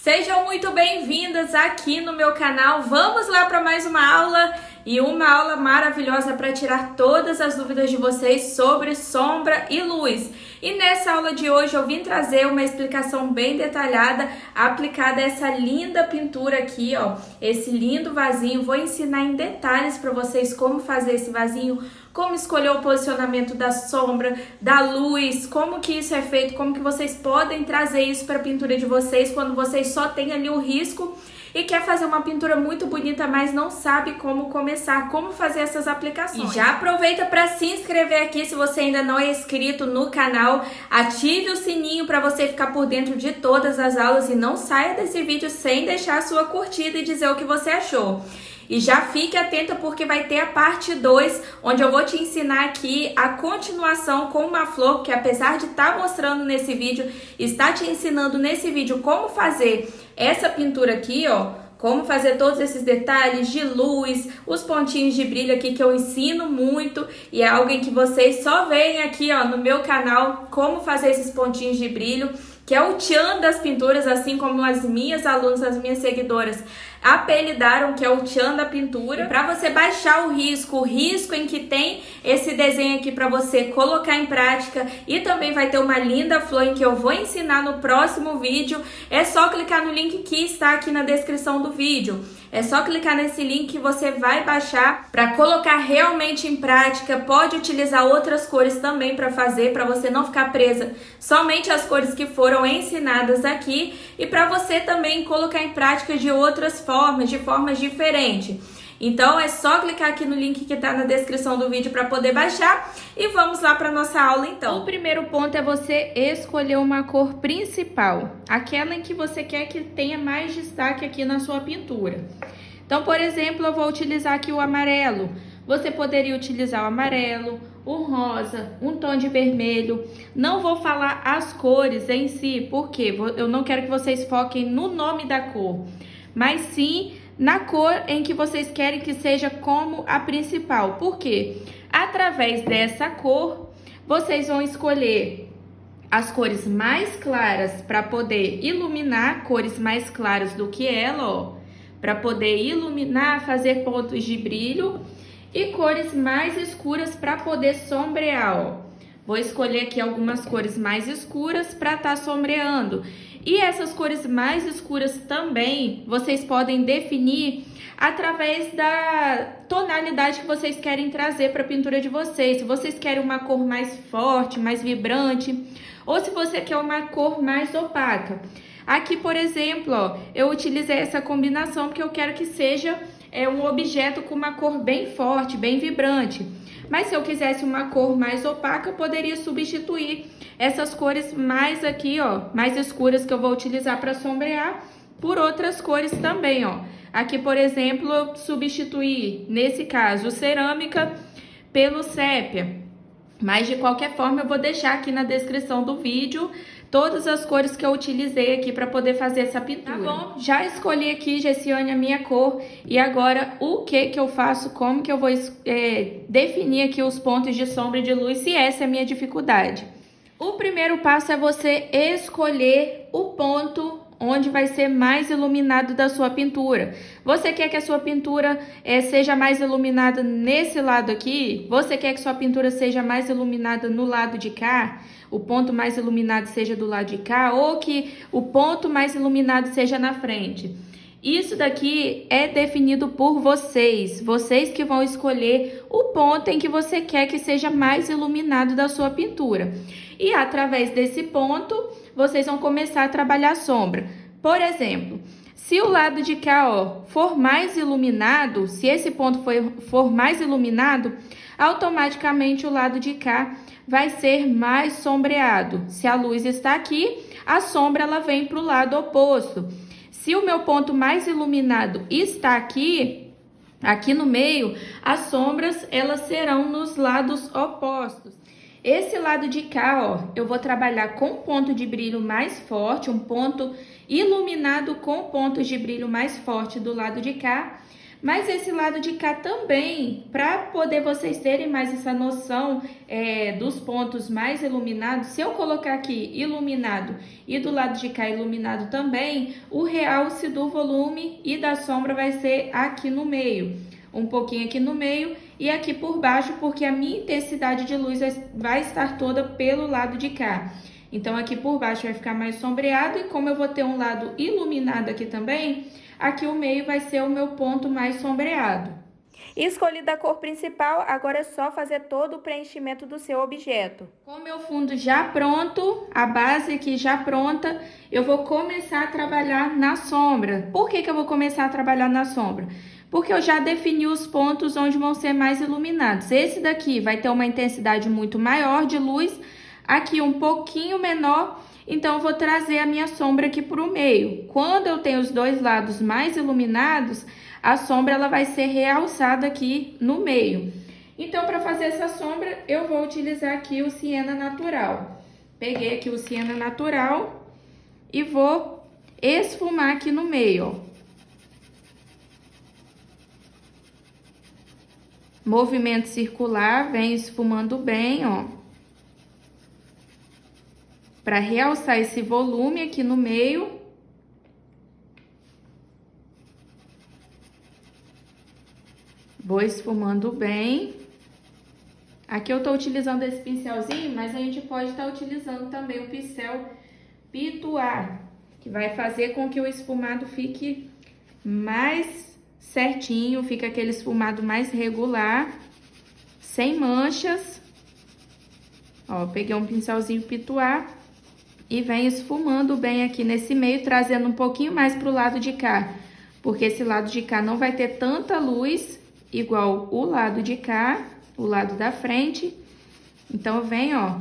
Sejam muito bem-vindas aqui no meu canal. Vamos lá para mais uma aula e uma aula maravilhosa para tirar todas as dúvidas de vocês sobre sombra e luz. E nessa aula de hoje eu vim trazer uma explicação bem detalhada aplicada a essa linda pintura aqui, ó, esse lindo vasinho. Vou ensinar em detalhes para vocês como fazer esse vasinho, como escolher o posicionamento da sombra, da luz, como que isso é feito, como que vocês podem trazer isso para a pintura de vocês quando vocês só têm ali o risco e quer fazer uma pintura muito bonita, mas não sabe como começar, como fazer essas aplicações. E já aproveita para se inscrever aqui se você ainda não é inscrito no canal, ative o sininho para você ficar por dentro de todas as aulas e não saia desse vídeo sem deixar a sua curtida e dizer o que você achou. E já fique atenta porque vai ter a parte 2, onde eu vou te ensinar aqui a continuação com uma flor, que apesar de estar mostrando nesse vídeo, está te ensinando nesse vídeo como fazer essa pintura aqui, ó, como fazer todos esses detalhes de luz, os pontinhos de brilho aqui que eu ensino muito e é algo em que vocês só veem aqui, ó, no meu canal, como fazer esses pontinhos de brilho, que é o tchan das pinturas, assim como as minhas alunas, as minhas seguidoras apelidaram, que é o tchan da pintura. Para você baixar o risco em que tem esse desenho aqui para você colocar em prática, e também vai ter uma linda flor em que eu vou ensinar no próximo vídeo, é só clicar no link que está aqui na descrição do vídeo. É só clicar nesse link que você vai baixar para colocar realmente em prática. Pode utilizar outras cores também para fazer, para você não ficar presa somente às cores que foram ensinadas aqui e para você também colocar em prática de outras formas, de formas diferentes. Então é só clicar aqui no link que está na descrição do vídeo para poder baixar e vamos lá para nossa aula então. O primeiro ponto é você escolher uma cor principal, aquela em que você quer que tenha mais destaque aqui na sua pintura. Então, por exemplo, eu vou utilizar aqui o amarelo. Você poderia utilizar o amarelo, o rosa, um tom de vermelho. Não vou falar as cores em si, porque eu não quero que vocês foquem no nome da cor, mas sim na cor em que vocês querem que seja como a principal. Por quê? Através dessa cor, vocês vão escolher as cores mais claras para poder iluminar, cores mais claras do que ela, ó, para poder iluminar, fazer pontos de brilho, e cores mais escuras para poder sombrear, ó. Vou escolher aqui algumas cores mais escuras para estar sombreando. E essas cores mais escuras também, vocês podem definir através da tonalidade que vocês querem trazer para a pintura de vocês. Se vocês querem uma cor mais forte, mais vibrante, ou se você quer uma cor mais opaca. Aqui, por exemplo, ó, eu utilizei essa combinação porque eu quero que seja um objeto com uma cor bem forte, bem vibrante. Mas se eu quisesse uma cor mais opaca, eu poderia substituir essas cores mais aqui, ó, mais escuras que eu vou utilizar para sombrear por outras cores também, ó. Aqui, por exemplo, eu substituí, nesse caso, cerâmica pelo sépia. Mas, de qualquer forma, eu vou deixar aqui na descrição do vídeo todas as cores que eu utilizei aqui para poder fazer essa pintura. Tá bom? Já escolhi aqui, Gessiane, a minha cor. E agora, o que eu faço? Como que eu vou definir aqui os pontos de sombra e de luz, se essa é a minha dificuldade? O primeiro passo é você escolher o ponto onde vai ser mais iluminado da sua pintura. Você quer que a sua pintura seja mais iluminada nesse lado aqui? Você quer que sua pintura seja mais iluminada no lado de cá? O ponto mais iluminado seja do lado de cá? Ou que o ponto mais iluminado seja na frente? Isso daqui é definido por vocês. Vocês que vão escolher o ponto em que você quer que seja mais iluminado da sua pintura. E através desse ponto, vocês vão começar a trabalhar a sombra. Por exemplo, se o lado de cá, ó, for mais iluminado, se esse ponto for mais iluminado, automaticamente o lado de cá vai ser mais sombreado. Se a luz está aqui, a sombra ela vem para o lado oposto. Se o meu ponto mais iluminado está aqui no meio, as sombras elas serão nos lados opostos. Esse lado de cá, ó, eu vou trabalhar com ponto de brilho mais forte, um ponto iluminado com pontos de brilho mais forte do lado de cá. Mas esse lado de cá também, para poder vocês terem mais essa noção dos pontos mais iluminados, se eu colocar aqui iluminado e do lado de cá iluminado também, o realce do volume e da sombra vai ser aqui no meio. Um pouquinho aqui no meio e aqui por baixo, porque a minha intensidade de luz vai estar toda pelo lado de cá. Então, aqui por baixo vai ficar mais sombreado e como eu vou ter um lado iluminado aqui também, aqui o meio vai ser o meu ponto mais sombreado. Escolhida a cor principal, agora é só fazer todo o preenchimento do seu objeto. Com o meu fundo já pronto, a base aqui já pronta, eu vou começar a trabalhar na sombra. Por que eu vou começar a trabalhar na sombra? Porque eu já defini os pontos onde vão ser mais iluminados. Esse daqui vai ter uma intensidade muito maior de luz, aqui um pouquinho menor, então eu vou trazer a minha sombra aqui para o meio. Quando eu tenho os dois lados mais iluminados, a sombra ela vai ser realçada aqui no meio. Então, para fazer essa sombra, eu vou utilizar aqui o siena natural. Peguei aqui o siena natural e vou esfumar aqui no meio, ó. Movimento circular, vem esfumando bem, ó. Para realçar esse volume aqui no meio. Vou esfumando bem. Aqui eu tô utilizando esse pincelzinho, mas a gente pode estar utilizando também o pincel Pituar, que vai fazer com que o esfumado fique mais certinho, fica aquele esfumado mais regular, sem manchas. Ó, peguei um pincelzinho Pituar e venho esfumando bem aqui nesse meio, trazendo um pouquinho mais pro lado de cá, porque esse lado de cá não vai ter tanta luz igual o lado de cá, o lado da frente. Então, vem, ó,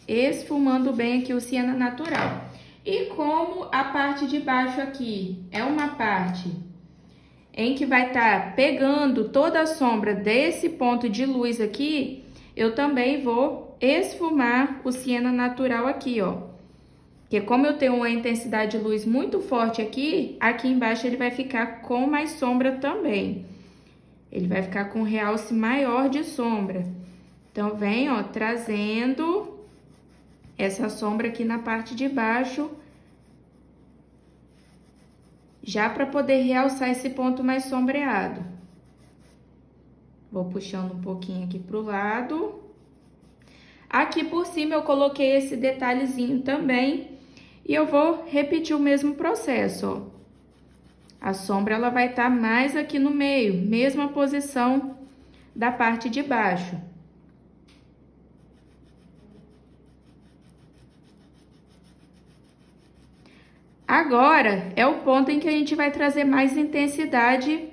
esfumando bem aqui o siena natural. E como a parte de baixo aqui é uma parte em que vai estar pegando toda a sombra desse ponto de luz aqui, eu também vou esfumar o siena natural aqui, ó. Porque como eu tenho uma intensidade de luz muito forte aqui, aqui embaixo ele vai ficar com mais sombra também. Ele vai ficar com um realce maior de sombra. Então, vem, ó, trazendo essa sombra aqui na parte de baixo, já para poder realçar esse ponto mais sombreado. Vou puxando um pouquinho aqui pro lado. Aqui por cima eu coloquei esse detalhezinho também. E eu vou repetir o mesmo processo, ó. A sombra, ela vai estar mais aqui no meio, mesma posição da parte de baixo. Agora, é o ponto em que a gente vai trazer mais intensidade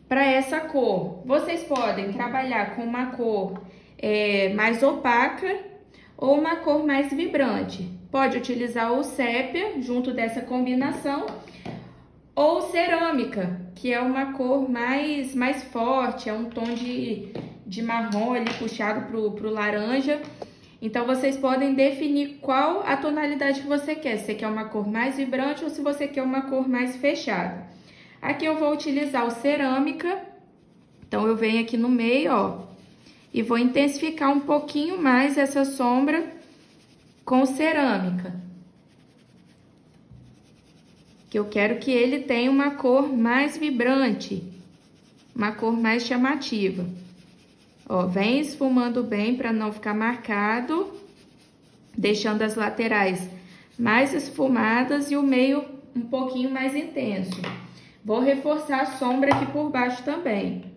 para essa cor. Vocês podem trabalhar com uma cor mais opaca ou uma cor mais vibrante. Pode utilizar o sépia junto dessa combinação, ou cerâmica, que é uma cor mais forte, é um tom de marrom ali puxado pro laranja. Então, vocês podem definir qual a tonalidade que você quer. Se você quer uma cor mais vibrante ou se você quer uma cor mais fechada. Aqui eu vou utilizar o cerâmica. Então, eu venho aqui no meio, ó, e vou intensificar um pouquinho mais essa sombra com cerâmica. Que eu quero que ele tenha uma cor mais vibrante, uma cor mais chamativa. Ó, vem esfumando bem para não ficar marcado, deixando as laterais mais esfumadas e o meio um pouquinho mais intenso. Vou reforçar a sombra aqui por baixo também.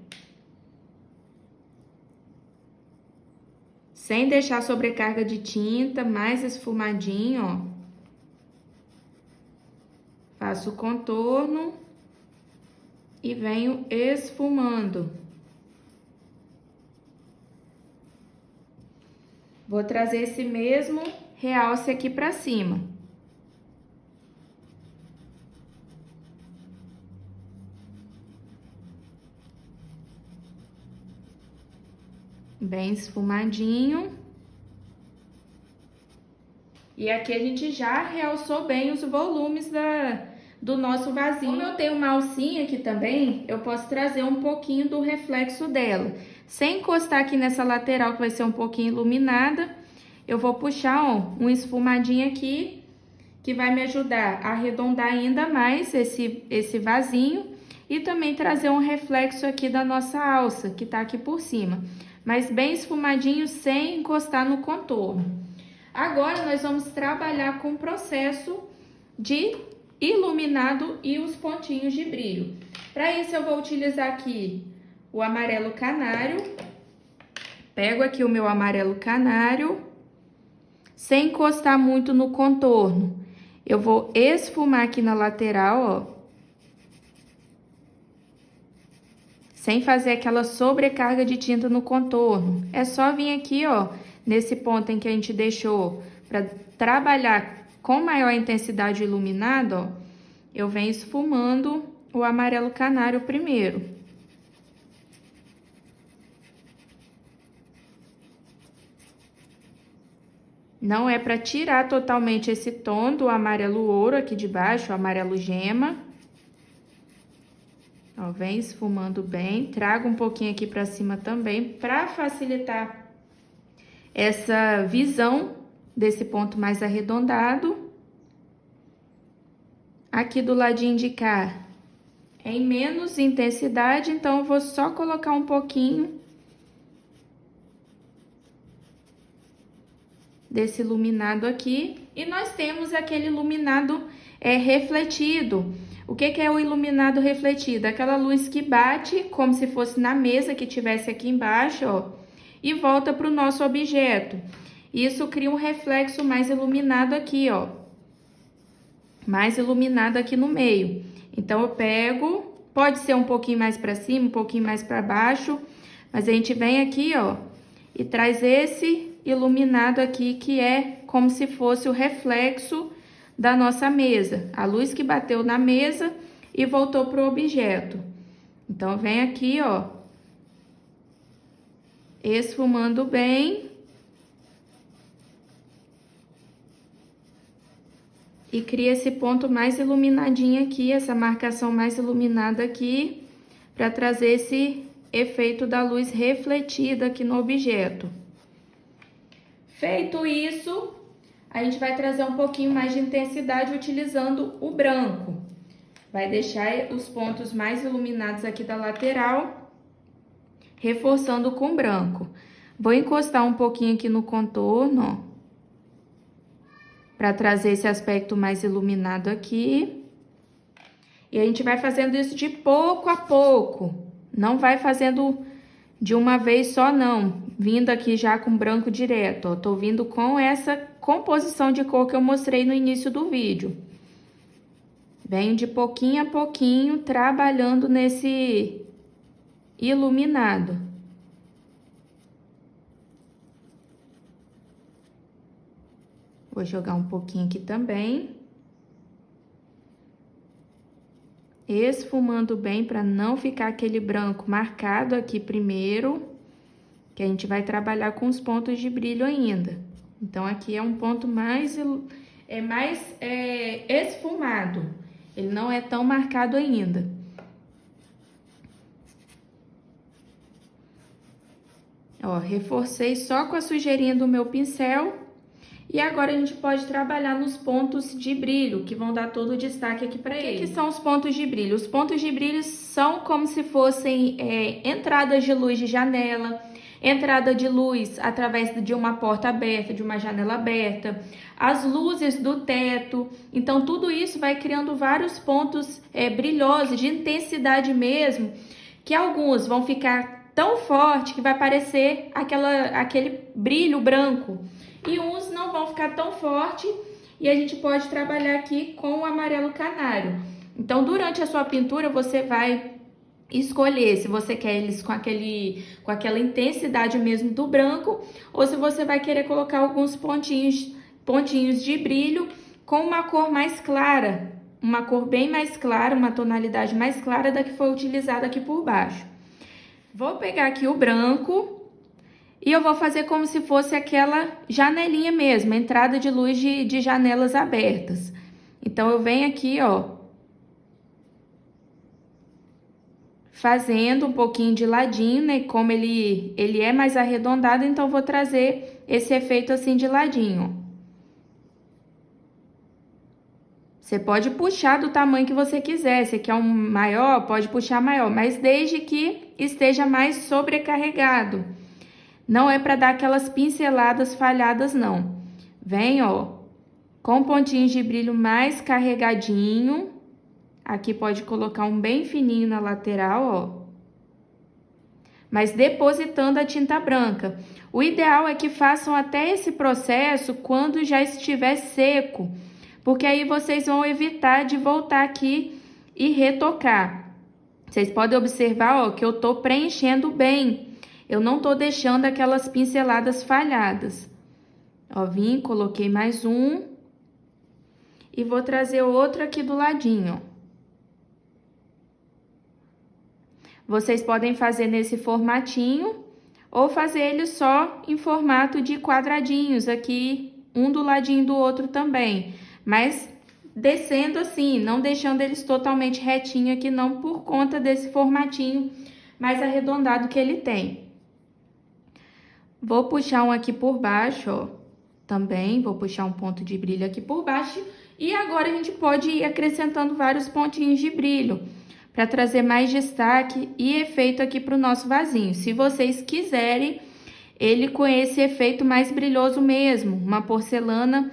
Sem deixar sobrecarga de tinta, mais esfumadinho, ó. Faço o contorno e venho esfumando. Vou trazer esse mesmo realce aqui pra cima. Bem esfumadinho. E aqui a gente já realçou bem os volumes do nosso vasinho. Como eu tenho uma alcinha aqui também, eu posso trazer um pouquinho do reflexo dela. Sem encostar aqui nessa lateral, que vai ser um pouquinho iluminada, eu vou puxar, ó, um esfumadinho aqui, que vai me ajudar a arredondar ainda mais esse vasinho e também trazer um reflexo aqui da nossa alça, que tá aqui por cima, mas bem esfumadinho, sem encostar no contorno. Agora, nós vamos trabalhar com o processo de iluminado e os pontinhos de brilho. Para isso, eu vou utilizar aqui o amarelo canário. Pego aqui o meu amarelo canário, sem encostar muito no contorno. Eu vou esfumar aqui na lateral, ó. Sem fazer aquela sobrecarga de tinta no contorno. É só vir aqui, ó, nesse ponto em que a gente deixou para trabalhar com maior intensidade iluminado, ó. Eu venho esfumando o amarelo canário primeiro. Não é para tirar totalmente esse tom do amarelo ouro aqui de baixo, o amarelo gema. Ó, vem esfumando bem, trago um pouquinho aqui pra cima também, pra facilitar essa visão desse ponto mais arredondado. Aqui do ladinho de cá, em menos intensidade, então eu vou só colocar um pouquinho desse iluminado aqui. E nós temos aquele iluminado refletido. O que é o iluminado refletido? Aquela luz que bate como se fosse na mesa que tivesse aqui embaixo, ó, e volta para o nosso objeto. Isso cria um reflexo mais iluminado aqui, ó. Mais iluminado aqui no meio. Então, eu pego, pode ser um pouquinho mais para cima, um pouquinho mais para baixo, mas a gente vem aqui, ó, e traz esse iluminado aqui, que é como se fosse o reflexo da nossa mesa, a luz que bateu na mesa e voltou pro objeto. Então, vem aqui, ó, esfumando bem e cria esse ponto mais iluminadinho aqui, essa marcação mais iluminada aqui, para trazer esse efeito da luz refletida aqui no objeto. Feito isso, a gente vai trazer um pouquinho mais de intensidade utilizando o branco. Vai deixar os pontos mais iluminados aqui da lateral, reforçando com branco. Vou encostar um pouquinho aqui no contorno, ó, para trazer esse aspecto mais iluminado aqui. E a gente vai fazendo isso de pouco a pouco. Não vai fazendo de uma vez só, não. Vindo aqui já com branco direto, ó. Tô vindo com essa composição de cor que eu mostrei no início do vídeo. Venho de pouquinho a pouquinho, trabalhando nesse iluminado. Vou jogar um pouquinho aqui também. Esfumando bem para não ficar aquele branco marcado aqui primeiro, que a gente vai trabalhar com os pontos de brilho ainda. Então, aqui é um ponto mais esfumado. Ele não é tão marcado ainda. Ó, reforcei só com a sujeirinha do meu pincel. E agora a gente pode trabalhar nos pontos de brilho, que vão dar todo o destaque aqui para ele. O que são os pontos de brilho? Os pontos de brilho são como se fossem entradas de luz de janela, entrada de luz através de uma porta aberta, de uma janela aberta, as luzes do teto. Então, tudo isso vai criando vários pontos brilhosos, de intensidade mesmo, que alguns vão ficar tão forte que vai parecer aquele brilho branco. E uns não vão ficar tão forte e a gente pode trabalhar aqui com o amarelo canário. Então, durante a sua pintura, você vai escolher se você quer eles com aquela intensidade mesmo do branco, ou se você vai querer colocar alguns pontinhos de brilho com uma cor mais clara, uma cor bem mais clara, uma tonalidade mais clara da que foi utilizada aqui por baixo. Vou pegar aqui o branco e eu vou fazer como se fosse aquela janelinha mesmo, entrada de luz de janelas abertas. Então, eu venho aqui, ó, fazendo um pouquinho de ladinho, né? Como ele é mais arredondado, então vou trazer esse efeito assim de ladinho. Você pode puxar do tamanho que você quiser. Se quer um maior, pode puxar maior, mas desde que esteja mais sobrecarregado. Não é para dar aquelas pinceladas falhadas, não. Vem, ó, com pontinhos de brilho mais carregadinho. Aqui pode colocar um bem fininho na lateral, ó. Mas depositando a tinta branca. O ideal é que façam até esse processo quando já estiver seco, porque aí vocês vão evitar de voltar aqui e retocar. Vocês podem observar, ó, que eu tô preenchendo bem. Eu não tô deixando aquelas pinceladas falhadas. Ó, vim, coloquei mais um. E vou trazer outro aqui do ladinho, ó. Vocês podem fazer nesse formatinho ou fazer ele só em formato de quadradinhos aqui, um do ladinho do outro também. Mas descendo assim, não deixando eles totalmente retinho aqui não, por conta desse formatinho mais arredondado que ele tem. Vou puxar um aqui por baixo, ó. Também vou puxar um ponto de brilho aqui por baixo. E agora a gente pode ir acrescentando vários pontinhos de brilho para trazer mais destaque e efeito aqui para o nosso vasinho. Se vocês quiserem, ele com esse efeito mais brilhoso mesmo, uma porcelana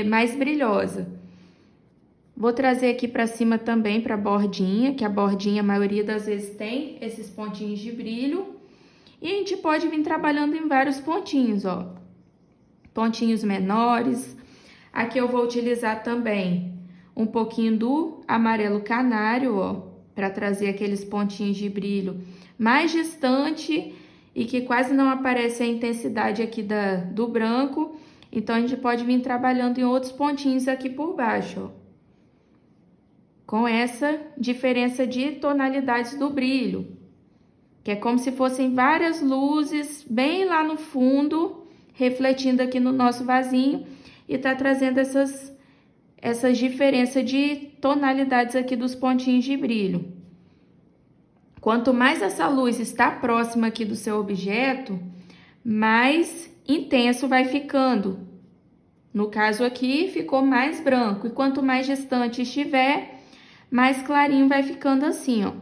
mais brilhosa. Vou trazer aqui para cima também para a bordinha, que a bordinha a maioria das vezes tem esses pontinhos de brilho. E a gente pode vir trabalhando em vários pontinhos, ó. Pontinhos menores. Aqui eu vou utilizar também um pouquinho do amarelo canário, ó, para trazer aqueles pontinhos de brilho mais distante e que quase não aparece a intensidade aqui do branco. Então, a gente pode vir trabalhando em outros pontinhos aqui por baixo, ó, com essa diferença de tonalidades do brilho, que é como se fossem várias luzes bem lá no fundo, refletindo aqui no nosso vasinho, e tá trazendo essas diferenças de tonalidades aqui dos pontinhos de brilho. Quanto mais essa luz está próxima aqui do seu objeto, mais intenso vai ficando. No caso aqui, ficou mais branco. E quanto mais distante estiver, mais clarinho vai ficando assim, ó.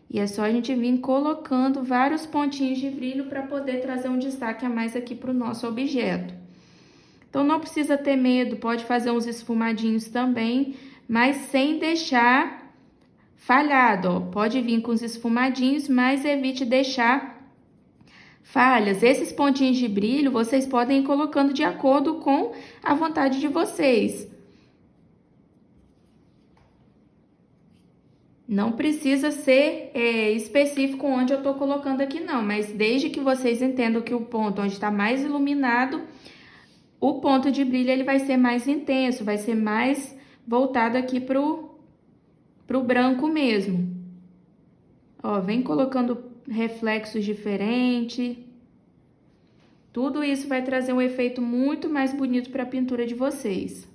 E é só a gente vir colocando vários pontinhos de brilho para poder trazer um destaque a mais aqui para o nosso objeto. Então, não precisa ter medo, pode fazer uns esfumadinhos também, mas sem deixar falhado, ó. Pode vir com os esfumadinhos, mas evite deixar falhas. Esses pontinhos de brilho, vocês podem ir colocando de acordo com a vontade de vocês. Não precisa ser específico onde eu tô colocando aqui, não. Mas desde que vocês entendam que o ponto onde está mais iluminado, o ponto de brilho ele vai ser mais intenso, vai ser mais voltado aqui pro branco mesmo. Ó, vem colocando reflexos diferentes. Tudo isso vai trazer um efeito muito mais bonito para a pintura de vocês.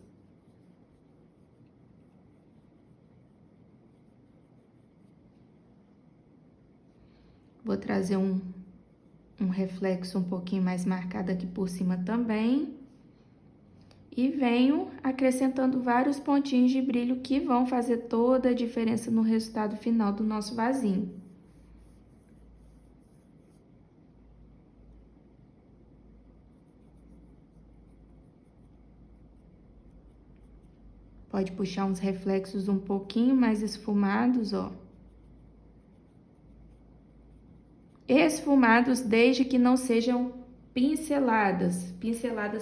Vou trazer um reflexo um pouquinho mais marcado aqui por cima também. E venho acrescentando vários pontinhos de brilho que vão fazer toda a diferença no resultado final do nosso vasinho. Pode puxar uns reflexos um pouquinho mais esfumados, ó. Esfumados desde que não sejam pinceladas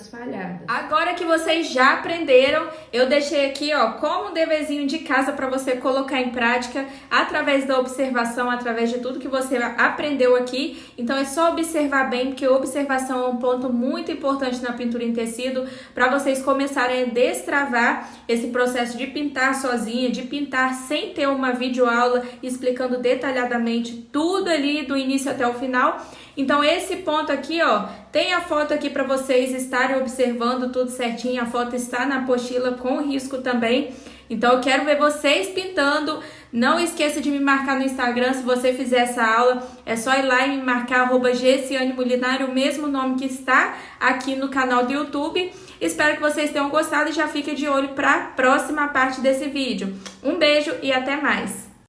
falhadas. Agora que vocês já aprenderam, eu deixei aqui, ó, como um deverzinho de casa para você colocar em prática através da observação, através de tudo que você aprendeu aqui. Então é só observar bem, porque observação é um ponto muito importante na pintura em tecido para vocês começarem a destravar esse processo de pintar sozinha, de pintar sem ter uma videoaula explicando detalhadamente tudo ali do início até o final. Então, esse ponto aqui, ó, tem a foto aqui para vocês estarem observando tudo certinho. A foto está na apostila com risco também. Então eu quero ver vocês pintando. Não esqueça de me marcar no Instagram se você fizer essa aula. É só ir lá e me marcar @gcianemolinari, o mesmo nome que está aqui no canal do YouTube. Espero que vocês tenham gostado e já fique de olho para a próxima parte desse vídeo. Um beijo e até mais!